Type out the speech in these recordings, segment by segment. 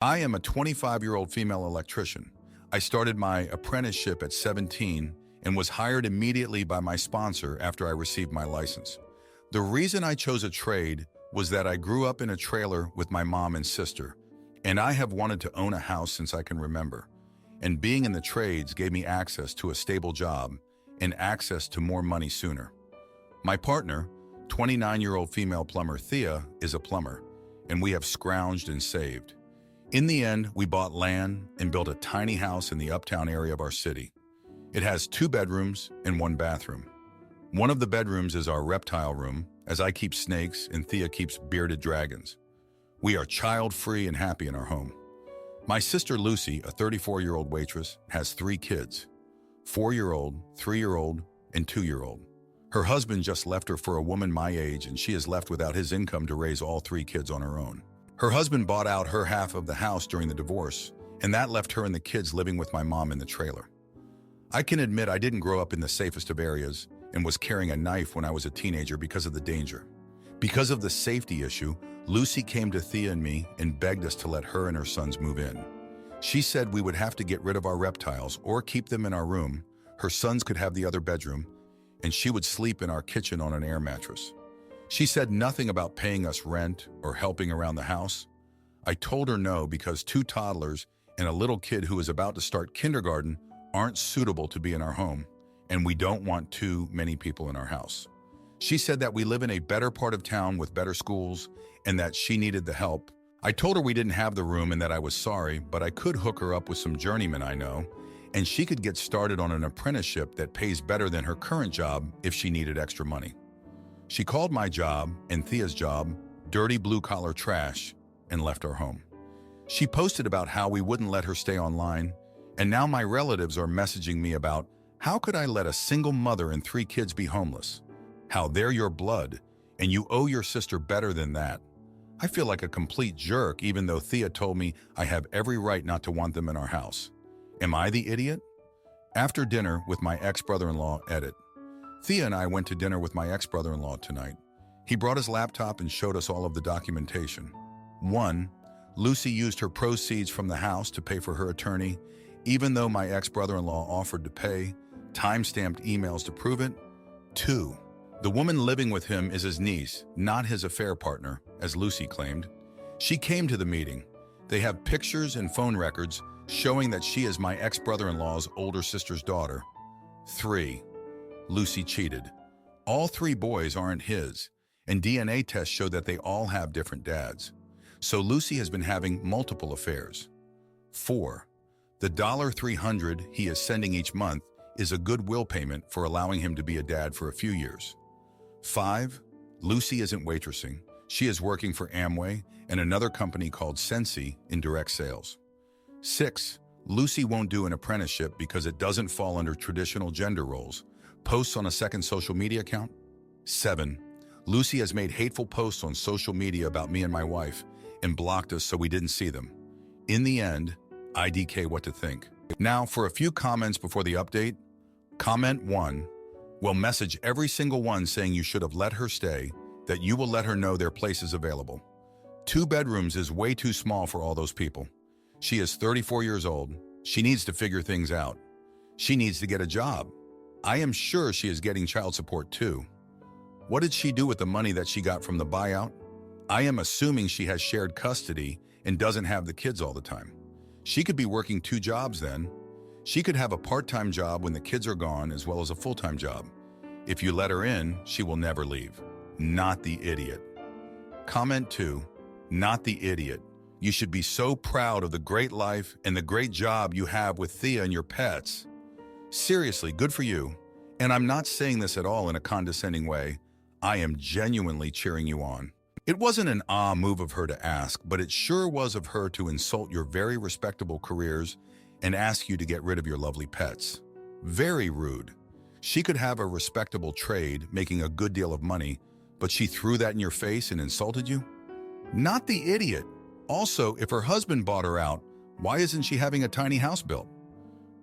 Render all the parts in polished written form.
I am a 25-year-old female electrician. I started my apprenticeship at 17 and was hired immediately by my sponsor after I received my license. The reason I chose a trade was that I grew up in a trailer with my mom and sister, and I have wanted to own a house since I can remember. And being in the trades gave me access to a stable job and access to more money sooner. My partner, 29-year-old female plumber Thea, is a plumber, and we have scrounged and saved. In the end, we bought land and built a tiny house in the uptown area of our city. It has 2 bedrooms and 1 bathroom. One of the bedrooms is our reptile room, as I keep snakes and Thea keeps bearded dragons. We are child-free and happy in our home. My sister Lucy, a 34-year-old waitress, has 3 kids, 4-year-old, 3-year-old, and 2-year-old. Her husband just left her for a woman my age, and she is left without his income to raise all 3 kids on her own. Her husband bought out her half of the house during the divorce, and that left her and the kids living with my mom in the trailer. I can admit I didn't grow up in the safest of areas and was carrying a knife when I was a teenager because of the danger. Because of the safety issue, Lucy came to Thea and me and begged us to let her and her sons move in. She said we would have to get rid of our reptiles or keep them in our room, her sons could have the other bedroom, and she would sleep in our kitchen on an air mattress. She said nothing about paying us rent or helping around the house. I told her no because 2 toddlers and a little kid who is about to start kindergarten aren't suitable to be in our home, and we don't want too many people in our house. She said that we live in a better part of town with better schools and that she needed the help. I told her we didn't have the room and that I was sorry, but I could hook her up with some journeymen I know, and she could get started on an apprenticeship that pays better than her current job if she needed extra money. She called my job and Thea's job dirty blue-collar trash and left our home. She posted about how we wouldn't let her stay online, and now my relatives are messaging me about how could I let a single mother and 3 kids be homeless? How they're your blood, and you owe your sister better than that. I feel like a complete jerk even though Thea told me I have every right not to want them in our house. Am I the idiot? After dinner with my ex-brother-in-law, edit. Thea and I went to dinner with my ex-brother-in-law tonight. He brought his laptop and showed us all of the documentation. 1. Lucy used her proceeds from the house to pay for her attorney, even though my ex-brother-in-law offered to pay, time-stamped emails to prove it. 2. The woman living with him is his niece, not his affair partner, as Lucy claimed. She came to the meeting. They have pictures and phone records showing that she is my ex-brother-in-law's older sister's daughter. 3. Lucy cheated. All 3 boys aren't his, and DNA tests show that they all have different dads. So Lucy has been having multiple affairs. 4. The $300 he is sending each month is a goodwill payment for allowing him to be a dad for a few years. 5. Lucy isn't waitressing. She is working for Amway and another company called Sensi in direct sales. 6. Lucy won't do an apprenticeship because it doesn't fall under traditional gender roles. Posts on a second social media account. 7. Lucy has made hateful posts on social media about me and my wife and blocked us so we didn't see them. In the end, IDK what to think. Now for a few comments before the update. Comment 1. We'll message every single one saying you should have let her stay, that you will let her know their place is available. 2 bedrooms is way too small for all those people. She is 34 years old. She needs to figure things out. She needs to get a job. I am sure she is getting child support too. What did she do with the money that she got from the buyout? I am assuming she has shared custody and doesn't have the kids all the time. She could be working 2 jobs then. She could have a part-time job when the kids are gone as well as a full-time job. If you let her in, she will never leave. Not the idiot. Comment 2. Not the idiot. You should be so proud of the great life and the great job you have with Thea and your pets. Seriously, good for you. And I'm not saying this at all in a condescending way. I am genuinely cheering you on. It wasn't an move of her to ask, but it sure was of her to insult your very respectable careers and ask you to get rid of your lovely pets. Very rude. She could have a respectable trade, making a good deal of money, but she threw that in your face and insulted you? Not the idiot. Also, if her husband bought her out, why isn't she having a tiny house built?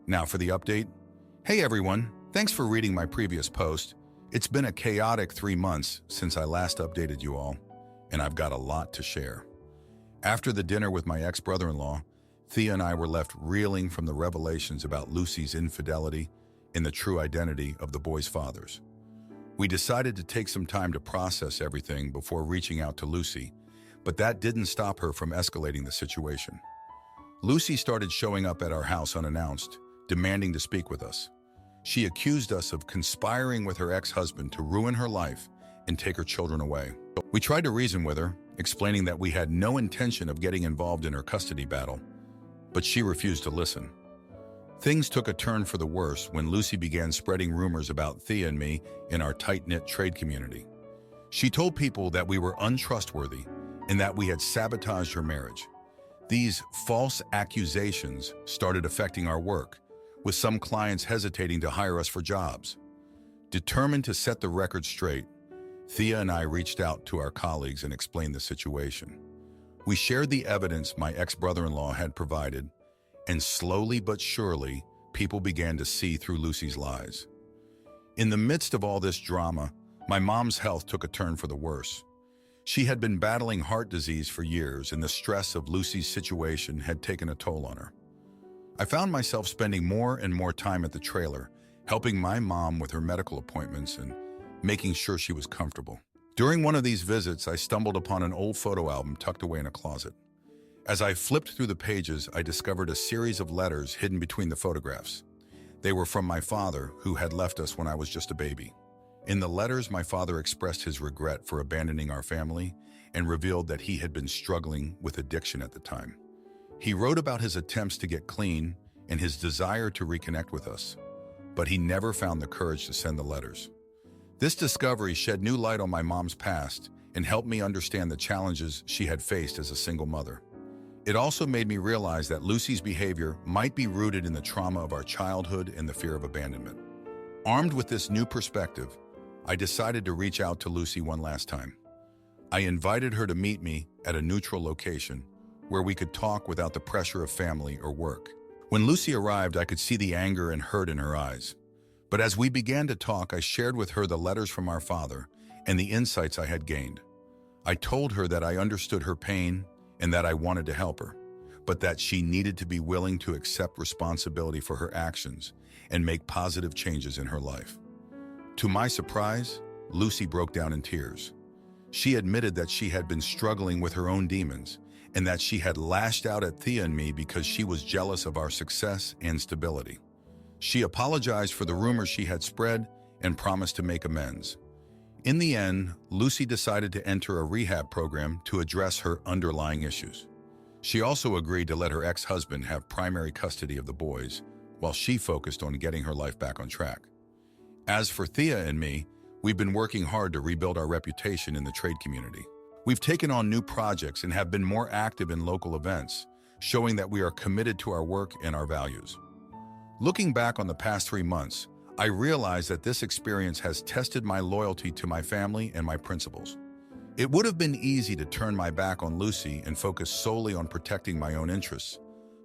Now for the update. Hey everyone, thanks for reading my previous post. It's been a chaotic 3 months since I last updated you all, and I've got a lot to share. After the dinner with my ex-brother-in-law, Thea and I were left reeling from the revelations about Lucy's infidelity and the true identity of the boys' fathers. We decided to take some time to process everything before reaching out to Lucy, but that didn't stop her from escalating the situation. Lucy started showing up at our house unannounced, demanding to speak with us. She accused us of conspiring with her ex-husband to ruin her life and take her children away. We tried to reason with her, explaining that we had no intention of getting involved in her custody battle, but she refused to listen. Things took a turn for the worse when Lucy began spreading rumors about Thea and me in our tight-knit trade community. She told people that we were untrustworthy and that we had sabotaged her marriage. These false accusations started affecting our work, with some clients hesitating to hire us for jobs. Determined to set the record straight, Thea and I reached out to our colleagues and explained the situation. We shared the evidence my ex-brother-in-law had provided, and slowly but surely, people began to see through Lucy's lies. In the midst of all this drama, my mom's health took a turn for the worse. She had been battling heart disease for years, and the stress of Lucy's situation had taken a toll on her. I found myself spending more and more time at the trailer, helping my mom with her medical appointments and making sure she was comfortable. During one of these visits, I stumbled upon an old photo album tucked away in a closet. As I flipped through the pages, I discovered a series of letters hidden between the photographs. They were from my father, who had left us when I was just a baby. In the letters, my father expressed his regret for abandoning our family and revealed that he had been struggling with addiction at the time. He wrote about his attempts to get clean and his desire to reconnect with us, but he never found the courage to send the letters. This discovery shed new light on my mom's past and helped me understand the challenges she had faced as a single mother. It also made me realize that Lucy's behavior might be rooted in the trauma of our childhood and the fear of abandonment. Armed with this new perspective, I decided to reach out to Lucy one last time. I invited her to meet me at a neutral location where we could talk without the pressure of family or work. When Lucy arrived, I could see the anger and hurt in her eyes. But as we began to talk, I shared with her the letters from our father and the insights I had gained. I told her that I understood her pain and that I wanted to help her, but that she needed to be willing to accept responsibility for her actions and make positive changes in her life. To my surprise, Lucy broke down in tears. She admitted that she had been struggling with her own demons and that she had lashed out at Thea and me because she was jealous of our success and stability. She apologized for the rumors she had spread and promised to make amends. In the end, Lucy decided to enter a rehab program to address her underlying issues. She also agreed to let her ex-husband have primary custody of the boys, while she focused on getting her life back on track. As for Thea and me, we've been working hard to rebuild our reputation in the trade community. We've taken on new projects and have been more active in local events, showing that we are committed to our work and our values. Looking back on the past 3 months, I realized that this experience has tested my loyalty to my family and my principles. It would have been easy to turn my back on Lucy and focus solely on protecting my own interests,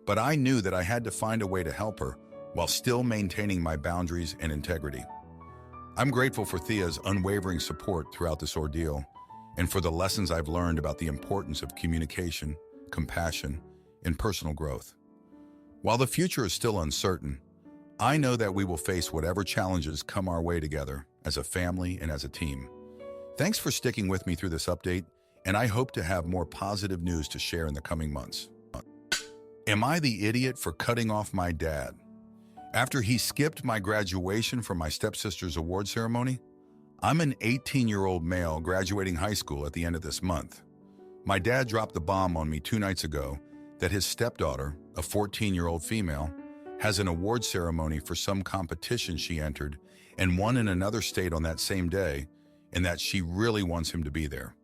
but I knew that I had to find a way to help her while still maintaining my boundaries and integrity. I'm grateful for Thea's unwavering support throughout this ordeal and for the lessons I've learned about the importance of communication, compassion, and personal growth. While the future is still uncertain, I know that we will face whatever challenges come our way together as a family and as a team. Thanks for sticking with me through this update, and I hope to have more positive news to share in the coming months. Am I the idiot for cutting off my dad? After he skipped my graduation from my stepsister's award ceremony, I'm an 18-year-old male graduating high school at the end of this month. My dad dropped the bomb on me 2 nights ago that his stepdaughter, a 14-year-old female, has an award ceremony for some competition she entered and won in another state on that same day, and that she really wants him to be there.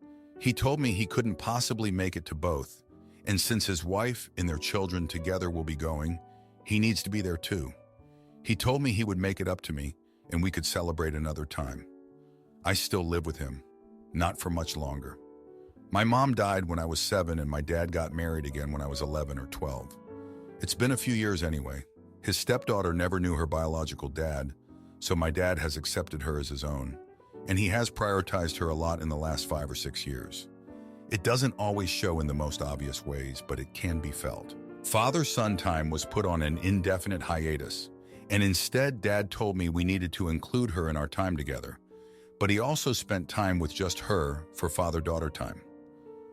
He told me he couldn't possibly make it to both, and since his wife and their children together will be going, he needs to be there too. He told me he would make it up to me and we could celebrate another time. I still live with him, not for much longer. My mom died when I was 7 and my dad got married again when I was 11 or 12. It's been a few years anyway. His stepdaughter never knew her biological dad, so my dad has accepted her as his own, and he has prioritized her a lot in the last 5 or 6 years. It doesn't always show in the most obvious ways, but it can be felt. Father-son time was put on an indefinite hiatus, and instead Dad told me we needed to include her in our time together. But he also spent time with just her for father-daughter time.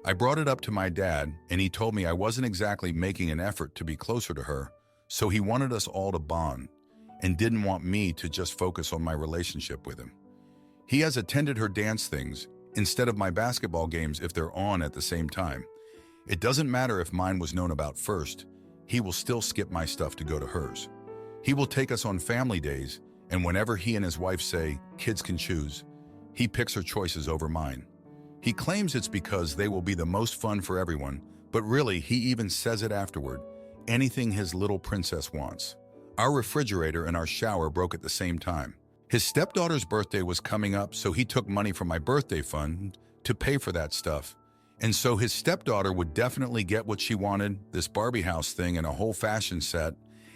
I brought it up to my dad, and he told me I wasn't exactly making an effort to be closer to her, so he wanted us all to bond and didn't want me to just focus on my relationship with him. He has attended her dance things instead of my basketball games if they're on at the same time. It doesn't matter if mine was known about first, he will still skip my stuff to go to hers. He will take us on family days, and whenever he and his wife say, kids can choose, he picks her choices over mine. He claims it's because they will be the most fun for everyone, but really, he even says it afterward, anything his little princess wants. Our refrigerator and our shower broke at the same time. His stepdaughter's birthday was coming up, so he took money from my birthday fund to pay for that stuff. And so his stepdaughter would definitely get what she wanted, this Barbie house thing and a whole fashion set,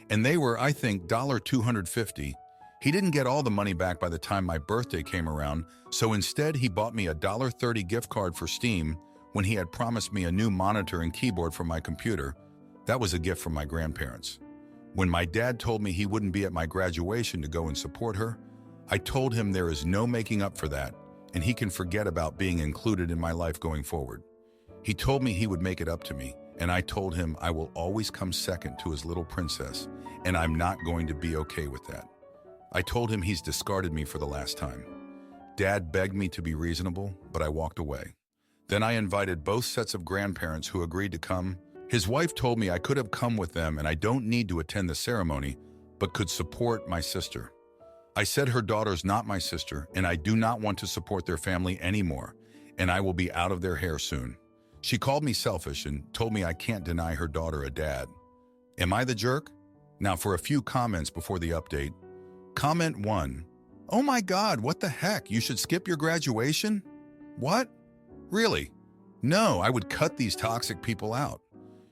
and they were, I think, $250. He didn't get all the money back by the time my birthday came around, so instead he bought me a $30 gift card for Steam when he had promised me a new monitor and keyboard for my computer. That was a gift from my grandparents. When my dad told me he wouldn't be at my graduation to go and support her, I told him there is no making up for that, and he can forget about being included in my life going forward. He told me he would make it up to me, and I told him I will always come second to his little princess, and I'm not going to be okay with that. I told him he's discarded me for the last time. Dad begged me to be reasonable, but I walked away. Then I invited both sets of grandparents who agreed to come. His wife told me I could have come with them and I don't need to attend the ceremony, but could support my sister. I said her daughter's not my sister, and I do not want to support their family anymore, and I will be out of their hair soon. She called me selfish and told me I can't deny her daughter a dad. Am I the jerk? Now for a few comments before the update. Comment 1. Oh my God, what the heck? You should skip your graduation? What? Really? No, I would cut these toxic people out.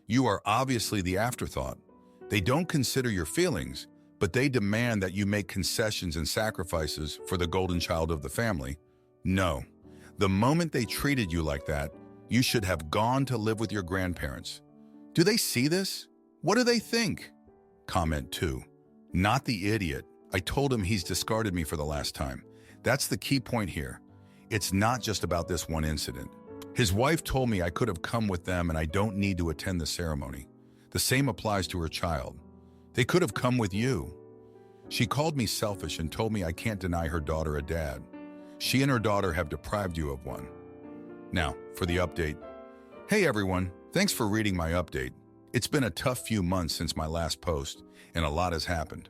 You are obviously the afterthought. They don't consider your feelings, but they demand that you make concessions and sacrifices for the golden child of the family. No. The moment they treated you like that, you should have gone to live with your grandparents. Do they see this? What do they think? Comment 2. Not the idiot. I told him he's discarded me for the last time. That's the key point here. It's not just about this one incident. His wife told me I could have come with them and I don't need to attend the ceremony. The same applies to her child. They could have come with you. She called me selfish and told me I can't deny her daughter a dad. She and her daughter have deprived you of one. Now, for the update. Hey everyone, thanks for reading my update. It's been a tough few months since my last post, and a lot has happened.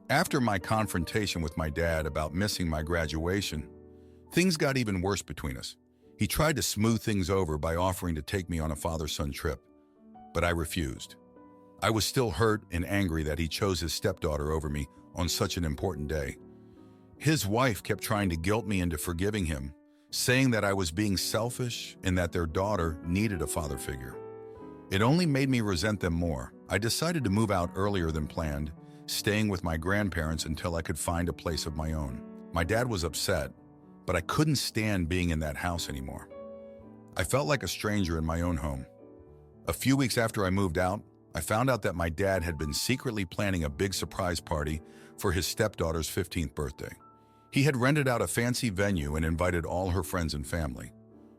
After my confrontation with my dad about missing my graduation, things got even worse between us. He tried to smooth things over by offering to take me on a father-son trip, but I refused. I was still hurt and angry that he chose his stepdaughter over me on such an important day. His wife kept trying to guilt me into forgiving him, saying that I was being selfish and that their daughter needed a father figure. It only made me resent them more. I decided to move out earlier than planned, staying with my grandparents until I could find a place of my own. My dad was upset, but I couldn't stand being in that house anymore. I felt like a stranger in my own home. A few weeks after I moved out, I found out that my dad had been secretly planning a big surprise party for his stepdaughter's 15th birthday. He had rented out a fancy venue and invited all her friends and family.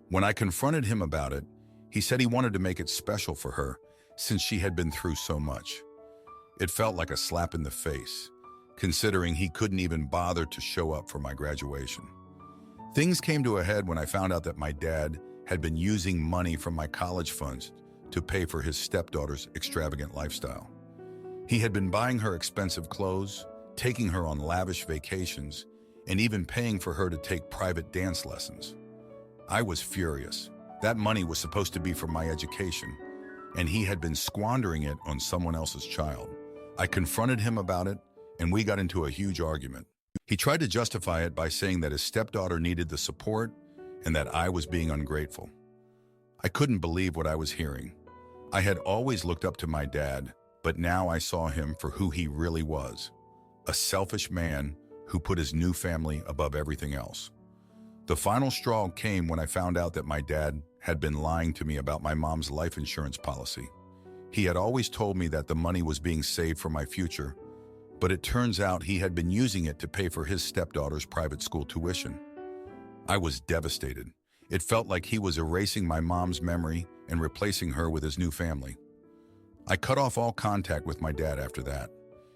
When I confronted him about it, he said he wanted to make it special for her since she had been through so much. It felt like a slap in the face, considering he couldn't even bother to show up for my graduation. Things came to a head when I found out that my dad had been using money from my college funds to pay for his stepdaughter's extravagant lifestyle. He had been buying her expensive clothes, taking her on lavish vacations, and even paying for her to take private dance lessons. I was furious. That money was supposed to be for my education, and he had been squandering it on someone else's child. I confronted him about it, and we got into a huge argument. He tried to justify it by saying that his stepdaughter needed the support and that I was being ungrateful. I couldn't believe what I was hearing. I had always looked up to my dad, but now I saw him for who he really was, a selfish man who put his new family above everything else. The final straw came when I found out that my dad had been lying to me about my mom's life insurance policy. He had always told me that the money was being saved for my future, but it turns out he had been using it to pay for his stepdaughter's private school tuition. I was devastated. It felt like he was erasing my mom's memory and replacing her with his new family. I cut off all contact with my dad after that.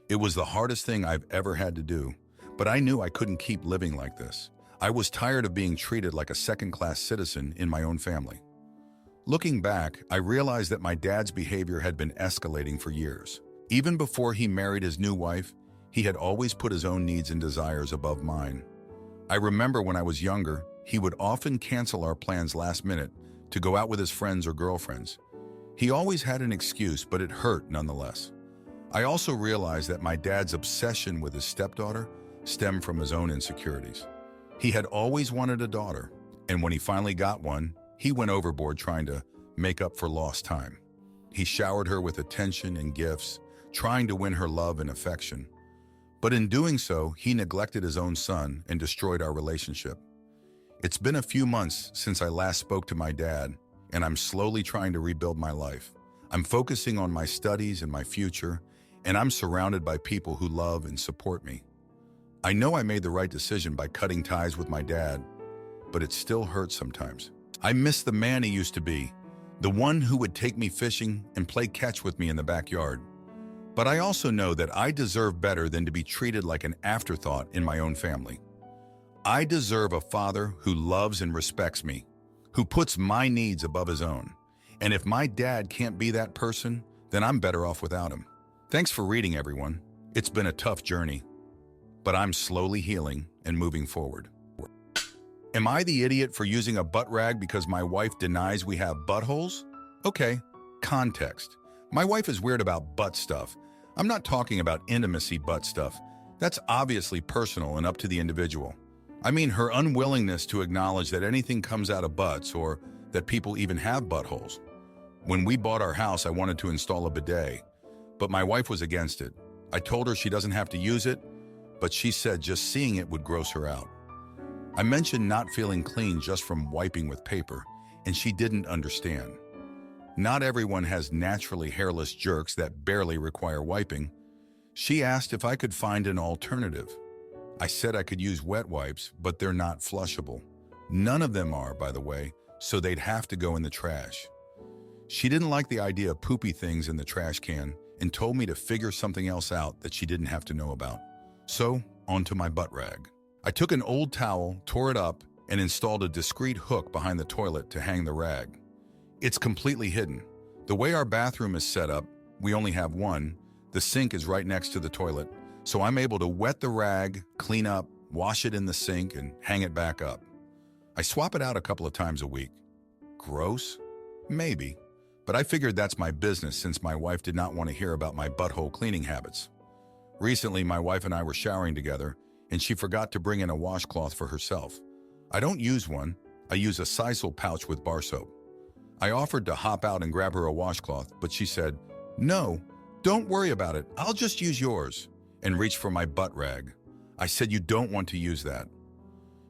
It was the hardest thing I've ever had to do, but I knew I couldn't keep living like this. I was tired of being treated like a second-class citizen in my own family. Looking back, I realized that my dad's behavior had been escalating for years. Even before he married his new wife, he had always put his own needs and desires above mine. I remember when I was younger, he would often cancel our plans last minute to go out with his friends or girlfriends. He always had an excuse, but it hurt nonetheless. I also realized that my dad's obsession with his stepdaughter stemmed from his own insecurities. He had always wanted a daughter, and when he finally got one, he went overboard trying to make up for lost time. He showered her with attention and gifts, trying to win her love and affection. But in doing so, he neglected his own son and destroyed our relationship. It's been a few months since I last spoke to my dad, and I'm slowly trying to rebuild my life. I'm focusing on my studies and my future, and I'm surrounded by people who love and support me. I know I made the right decision by cutting ties with my dad, but it still hurts sometimes. I miss the man he used to be, the one who would take me fishing and play catch with me in the backyard. But I also know that I deserve better than to be treated like an afterthought in my own family. I deserve a father who loves and respects me, who puts my needs above his own. And if my dad can't be that person, then I'm better off without him. Thanks for reading, everyone. It's been a tough journey, but I'm slowly healing and moving forward. Am I the idiot for using a butt rag because my wife denies we have buttholes? Okay, context. My wife is weird about butt stuff. I'm not talking about intimacy butt stuff. That's obviously personal and up to the individual. I mean her unwillingness to acknowledge that anything comes out of butts or that people even have buttholes. When we bought our house, I wanted to install a bidet, but my wife was against it. I told her she doesn't have to use it, but she said just seeing it would gross her out. I mentioned not feeling clean just from wiping with paper, and she didn't understand. Not everyone has naturally hairless jerks that barely require wiping. She asked if I could find an alternative. I said I could use wet wipes, but they're not flushable. None of them are, by the way, so they'd have to go in the trash. She didn't like the idea of poopy things in the trash can and told me to figure something else out that she didn't have to know about. So, onto my butt rag. I took an old towel, tore it up, and installed a discreet hook behind the toilet to hang the rag. It's completely hidden. The way our bathroom is set up, we only have one. The sink is right next to the toilet, so I'm able to wet the rag, clean up, wash it in the sink, and hang it back up. I swap it out a couple of times a week. Gross? Maybe. But I figured that's my business since my wife did not want to hear about my butthole cleaning habits. Recently, my wife and I were showering together, and she forgot to bring in a washcloth for herself. I don't use one. I use a sisal pouch with bar soap. I offered to hop out and grab her a washcloth, but she said, "No, don't worry about it. I'll just use yours," and reached for my butt rag. I said, "You don't want to use that."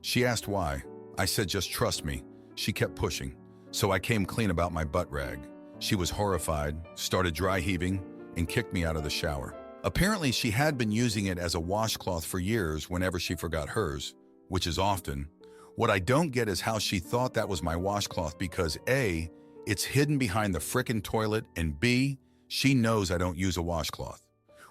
She asked why. I said, "Just trust me." She kept pushing, so I came clean about my butt rag. She was horrified, started dry heaving, and kicked me out of the shower. Apparently, she had been using it as a washcloth for years whenever she forgot hers, which is often. What I don't get is how she thought that was my washcloth because A, it's hidden behind the frickin' toilet, and B, she knows I don't use a washcloth.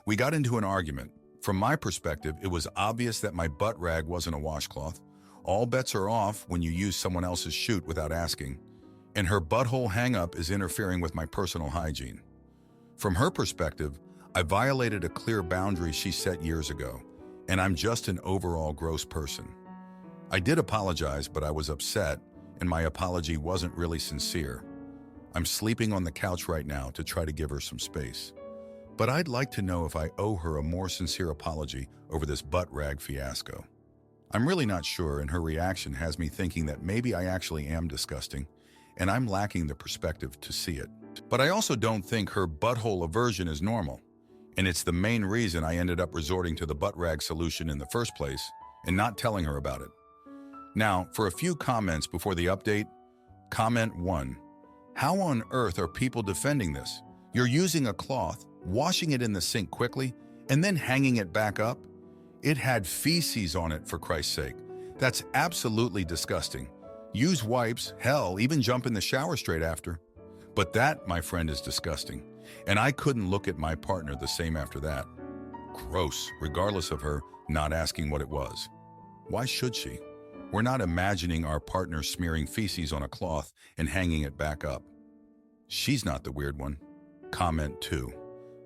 We got into an argument. From my perspective, it was obvious that my butt rag wasn't a washcloth. All bets are off when you use someone else's chute without asking. And her butthole hang-up is interfering with my personal hygiene. From her perspective, I violated a clear boundary she set years ago, and I'm just an overall gross person. I did apologize, but I was upset, and my apology wasn't really sincere. I'm sleeping on the couch right now to try to give her some space. But I'd like to know if I owe her a more sincere apology over this butt rag fiasco. I'm really not sure, and her reaction has me thinking that maybe I actually am disgusting, and I'm lacking the perspective to see it. But I also don't think her butthole aversion is normal, and it's the main reason I ended up resorting to the butt rag solution in the first place and not telling her about it. Now, for a few comments before the update, Comment 1. How on earth are people defending this? You're using a cloth, washing it in the sink quickly, and then hanging it back up? It had feces on it, for Christ's sake. That's absolutely disgusting. Use wipes, hell, even jump in the shower straight after. But that, my friend, is disgusting. And I couldn't look at my partner the same after that. Gross, regardless of her not asking what it was. Why should she? We're not imagining our partner smearing feces on a cloth and hanging it back up. She's not the weird one. Comment 2.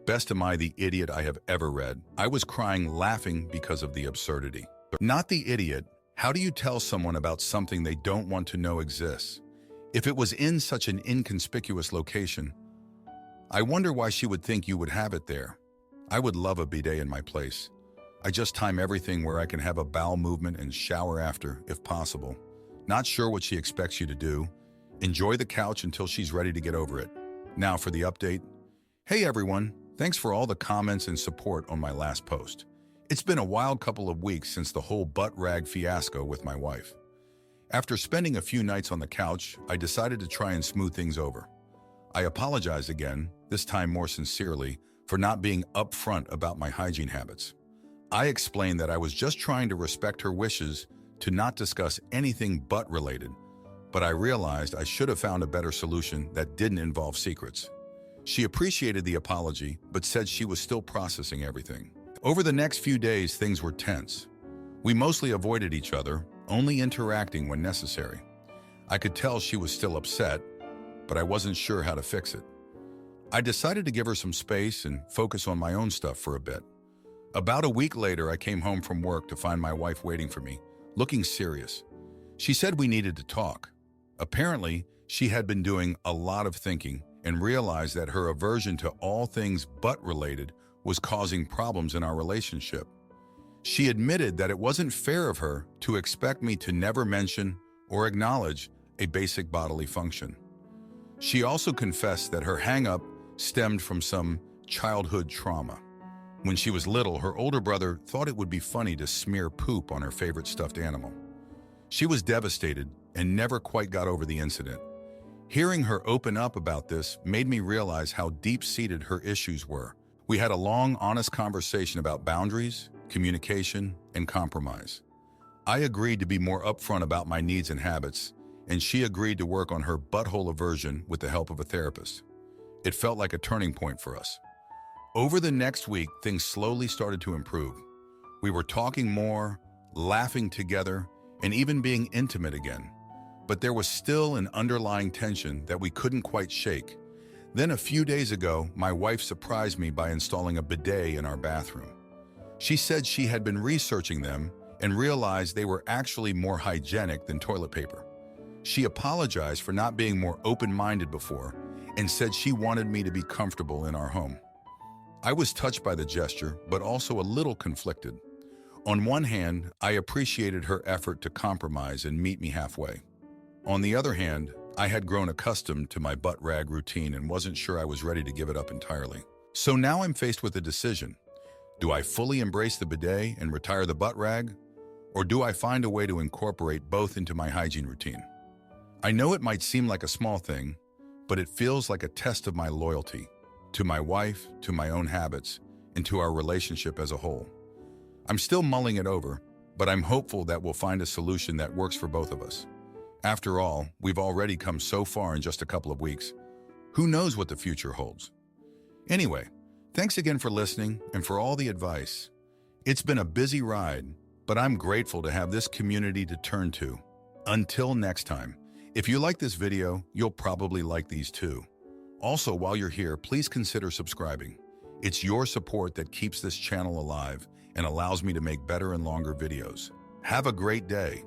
Best am I the idiot I have ever read. I was crying laughing because of the absurdity. Not the idiot. How do you tell someone about something they don't want to know exists? If it was in such an inconspicuous location, I wonder why she would think you would have it there. I would love a bidet in my place. I just time everything where I can have a bowel movement and shower after, if possible. Not sure what she expects you to do. Enjoy the couch until she's ready to get over it. Now for the update. Hey everyone, thanks for all the comments and support on my last post. It's been a wild couple of weeks since the whole butt rag fiasco with my wife. After spending a few nights on the couch, I decided to try and smooth things over. I apologize again, this time more sincerely, for not being upfront about my hygiene habits. I explained that I was just trying to respect her wishes to not discuss anything butt-related, but I realized I should have found a better solution that didn't involve secrets. She appreciated the apology, but said she was still processing everything. Over the next few days, things were tense. We mostly avoided each other, only interacting when necessary. I could tell she was still upset, but I wasn't sure how to fix it. I decided to give her some space and focus on my own stuff for a bit. About a week later, I came home from work to find my wife waiting for me, looking serious. She said we needed to talk. Apparently, she had been doing a lot of thinking and realized that her aversion to all things butt-related was causing problems in our relationship. She admitted that it wasn't fair of her to expect me to never mention or acknowledge a basic bodily function. She also confessed that her hang-up stemmed from some childhood trauma. When she was little, her older brother thought it would be funny to smear poop on her favorite stuffed animal. She was devastated and never quite got over the incident. Hearing her open up about this made me realize how deep-seated her issues were. We had a long, honest conversation about boundaries, communication, and compromise. I agreed to be more upfront about my needs and habits, and she agreed to work on her butthole aversion with the help of a therapist. It felt like a turning point for us. Over the next week, things slowly started to improve. We were talking more, laughing together, and even being intimate again. But there was still an underlying tension that we couldn't quite shake. Then a few days ago, my wife surprised me by installing a bidet in our bathroom. She said she had been researching them and realized they were actually more hygienic than toilet paper. She apologized for not being more open-minded before and said she wanted me to be comfortable in our home. I was touched by the gesture, but also a little conflicted. On one hand, I appreciated her effort to compromise and meet me halfway. On the other hand, I had grown accustomed to my butt rag routine and wasn't sure I was ready to give it up entirely. So now I'm faced with a decision. Do I fully embrace the bidet and retire the butt rag? Or do I find a way to incorporate both into my hygiene routine? I know it might seem like a small thing, but it feels like a test of my loyalty to my wife, to my own habits, and to our relationship as a whole. I'm still mulling it over, but I'm hopeful that we'll find a solution that works for both of us. After all, we've already come so far in just a couple of weeks. Who knows what the future holds? Anyway, thanks again for listening and for all the advice. It's been a busy ride, but I'm grateful to have this community to turn to. Until next time, if you like this video, you'll probably like these too. Also, while you're here, please consider subscribing. It's your support that keeps this channel alive and allows me to make better and longer videos. Have a great day.